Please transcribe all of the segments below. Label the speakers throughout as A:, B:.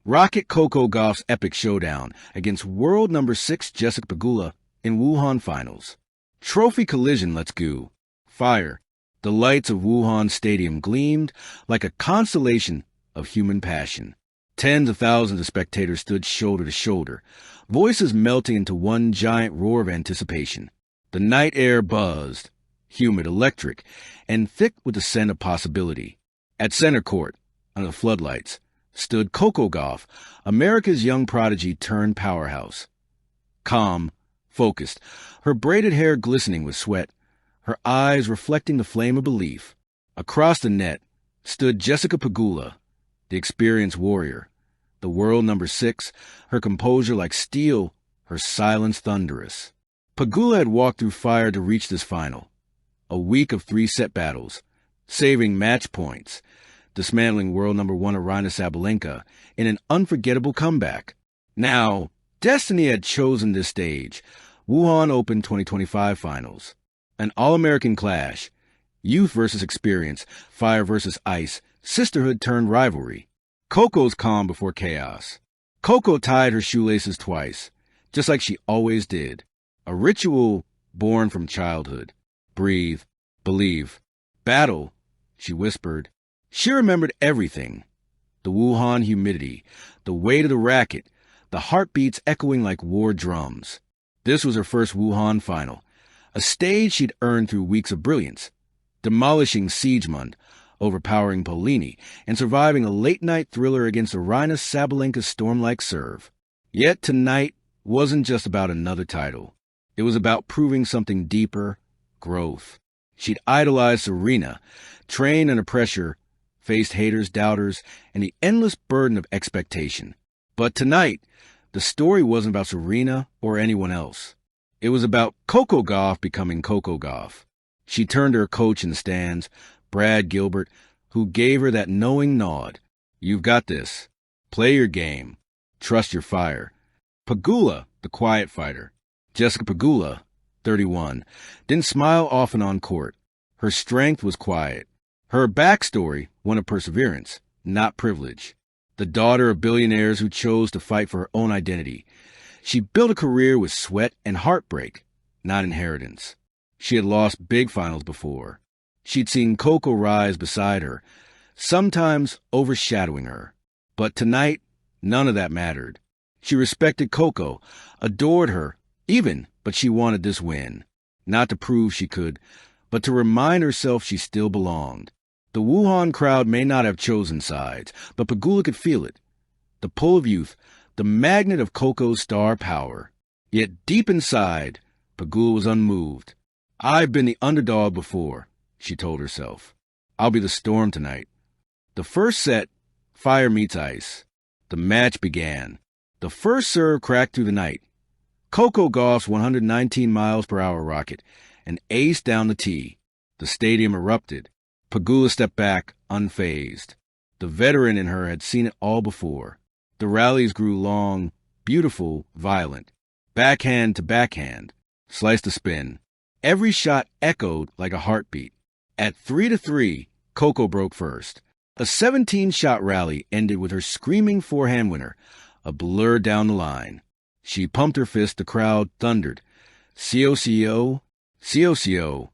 A: Rocket COCO Gauff's epic showdown against world number 6 Jessica Pegula in Wuhan finals. Trophy collision, let's go. Fire. The lights of Wuhan Stadium gleamed like a constellation of human passion. Tens of thousands of spectators stood shoulder to shoulder, voices melting into one giant roar of anticipation. The night air buzzed, humid, electric, and thick with the scent of possibility. At center court, under the floodlights, stood COCO Gauff, America's young prodigy turned powerhouse. Calm, focused, her braided hair glistening with sweat, her eyes reflecting the flame of belief. Across the net stood Jessica Pegula, the experienced warrior, the world number 6, her composure like steel, her silence thunderous. Pegula had walked through fire to reach this final. A week of 3-set battles, saving match points, dismantling world number 1 Aryna Sabalenka in an unforgettable comeback. Now, destiny had chosen this stage, Wuhan Open 2025 finals. An all-American clash, youth versus experience, fire versus ice, sisterhood turned rivalry. Coco's calm before chaos. Coco tied her shoelaces twice, just like she always did. A ritual born from childhood. Breathe, believe, battle, she whispered. She remembered everything. The Wuhan humidity, the weight of the racket, the heartbeats echoing like war drums. This was her first Wuhan final, a stage she'd earned through weeks of brilliance, demolishing Siegemund, overpowering Polini, and surviving a late-night thriller against Aryna Sabalenka's storm-like serve. Yet tonight wasn't just about another title. It was about proving something deeper, growth. She'd idolized Serena, trained under pressure, faced haters, doubters, and the endless burden of expectation. But tonight, the story wasn't about Serena or anyone else. It was about COCO Gauff becoming COCO Gauff. She turned to her coach in the stands, Brad Gilbert, who gave her that knowing nod. You've got this. Play your game. Trust your fire. Pegula, the quiet fighter. Jessica Pegula, 31, didn't smile often on court. Her strength was quiet. Her backstory, one of perseverance, not privilege. The daughter of billionaires who chose to fight for her own identity. She built a career with sweat and heartbreak, not inheritance. She had lost big finals before. She'd seen Coco rise beside her, sometimes overshadowing her. But tonight, none of that mattered. She respected Coco, adored her, but she wanted this win. Not to prove she could, but to remind herself she still belonged. The Wuhan crowd may not have chosen sides, but Pegula could feel it. The pull of youth, the magnet of Coco's star power. Yet deep inside, Pegula was unmoved. I've been the underdog before, she told herself. I'll be the storm tonight. The first set, fire meets ice. The match began. The first serve cracked through the night. COCO Gauff's 119 miles per hour rocket, an ace down the tee. The stadium erupted. Pegula stepped back, unfazed. The veteran in her had seen it all before. The rallies grew long, beautiful, violent. Backhand to backhand. Slice to spin. Every shot echoed like a heartbeat. At 3-3, Coco broke first. A 17-shot rally ended with her screaming forehand winner, a blur down the line. She pumped her fist, the crowd thundered. COCO, COCO.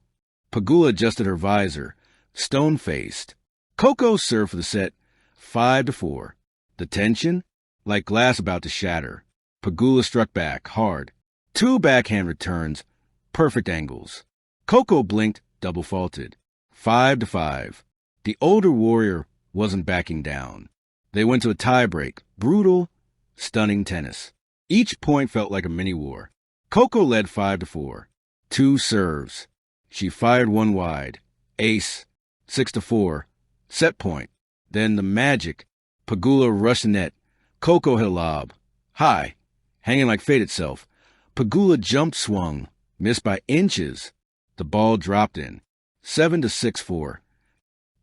A: Pegula adjusted her visor, stone-faced. Coco served for the set, 5-4. The tension, like glass about to shatter. Pegula struck back, hard. 2 backhand returns, perfect angles. Coco blinked, double faulted. 5-5. The older warrior wasn't backing down. They went to a tiebreak, brutal, stunning tennis. Each point felt like a mini-war. Coco led 5-4. 2 serves. She fired one wide. Ace. 6-4. Set point. Then the magic. Pegula rushed the net. Coco hit a lob. High. Hanging like fate itself. Pegula jumped, swung. Missed by inches. The ball dropped in. 7-6-4.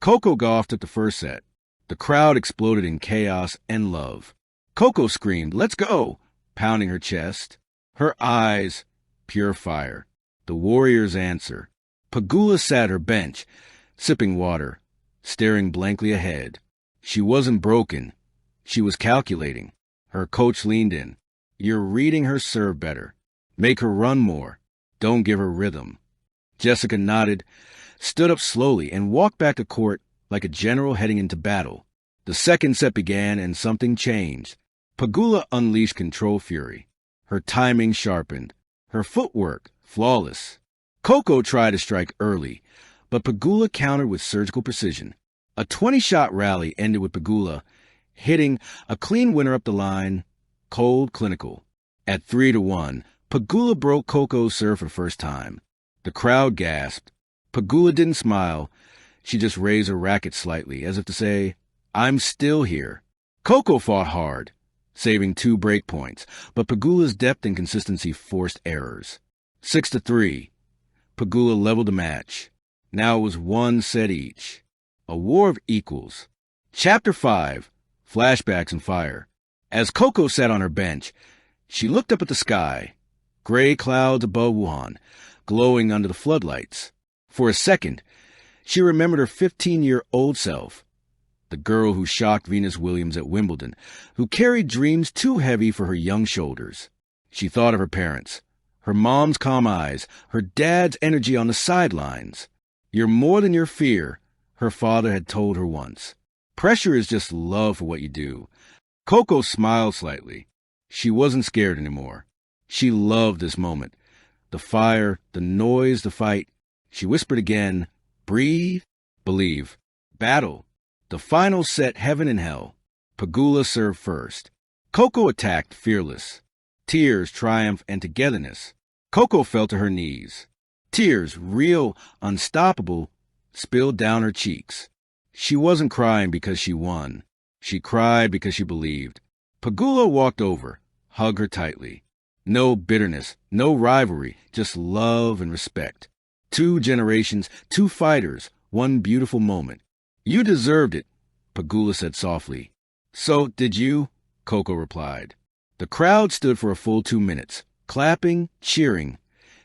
A: COCO Gauff took the first set. The crowd exploded in chaos and love. Coco screamed, "Let's go!" pounding her chest. Her eyes, pure fire. The warrior's answer. Pegula sat her bench, sipping water, staring blankly ahead. She wasn't broken. She was calculating. Her coach leaned in. You're reading her serve better. Make her run more. Don't give her rhythm. Jessica nodded, stood up slowly, and walked back to court like a general heading into battle. The second set began, and something changed. Pegula unleashed control fury. Her timing sharpened. Her footwork flawless. COCO tried to strike early, but Pegula countered with surgical precision. A 20-shot rally ended with Pegula hitting a clean winner up the line, cold, clinical. At 3-1, Pegula broke COCO's serve for the first time. The crowd gasped. Pegula didn't smile. She just raised her racket slightly, as if to say, I'm still here. COCO fought hard, saving 2 break points, but Pegula's depth and consistency forced errors. 6-3. Pegula leveled the match. Now it was 1 set each. A war of equals. Chapter 5. Flashbacks and Fire. As COCO sat on her bench, she looked up at the sky. Gray clouds above Wuhan, glowing under the floodlights. For a second, she remembered her 15-year-old self, the girl who shocked Venus Williams at Wimbledon, who carried dreams too heavy for her young shoulders. She thought of her parents, her mom's calm eyes, her dad's energy on the sidelines. You're more than your fear, her father had told her once. Pressure is just love for what you do. COCO smiled slightly. She wasn't scared anymore. She loved this moment. The fire, the noise, the fight. She whispered again, breathe, believe. Battle. The final set, heaven and hell. Pegula served first. COCO attacked, fearless. Tears, triumph, and togetherness. COCO fell to her knees. Tears, real, unstoppable, spilled down her cheeks. She wasn't crying because she won. She cried because she believed. Pegula walked over, hugged her tightly. No bitterness, no rivalry, just love and respect. 2 generations, 2 fighters, 1 beautiful moment. You deserved it, Pegula said softly. So did you, COCO replied. The crowd stood for a full 2 minutes, clapping, cheering,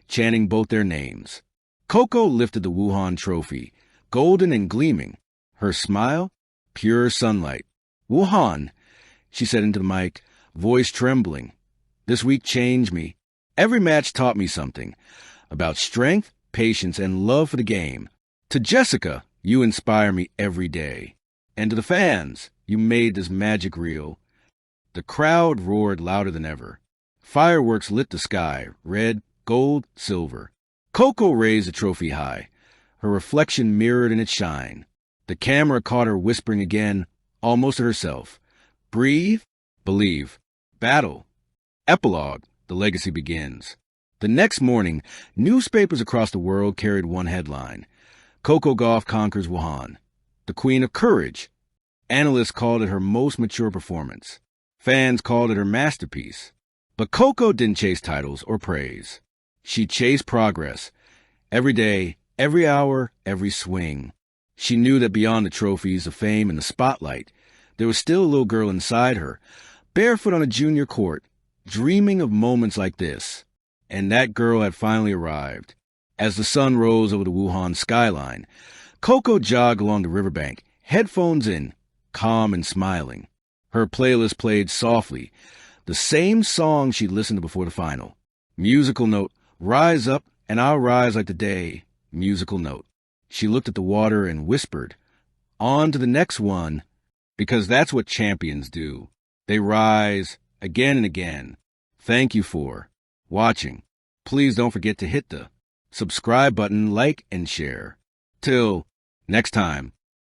A: chanting both their names. COCO lifted the Wuhan trophy, golden and gleaming. Her smile, pure sunlight. Wuhan, she said into the mic, voice trembling. This week changed me. Every match taught me something about strength, patience, and love for the game. To Jessica, you inspire me every day. And to the fans, you made this magic real. The crowd roared louder than ever. Fireworks lit the sky, red, gold, silver. COCO raised the trophy high, her reflection mirrored in its shine. The camera caught her whispering again, almost to herself. Breathe, believe, battle. Epilogue, the legacy begins. The next morning, newspapers across the world carried one headline. COCO Gauff conquers Wuhan. The Queen of Courage. Analysts called it her most mature performance. Fans called it her masterpiece. But COCO didn't chase titles or praise. She chased progress. Every day, every hour, every swing. She knew that beyond the trophies, the fame, and the spotlight, there was still a little girl inside her, barefoot on a junior court, dreaming of moments like this. And that girl had finally arrived. As the sun rose over the Wuhan skyline, COCO jogged along the riverbank, headphones in, calm and smiling. Her playlist played softly, the same song she'd listened to before the final. Musical note, rise up and I'll rise like the day. Musical note. She looked at the water and whispered, on to the next one, because that's what champions do. They rise again and again. Thank you for watching. Please don't forget to hit the subscribe button, like, and share. Till next time.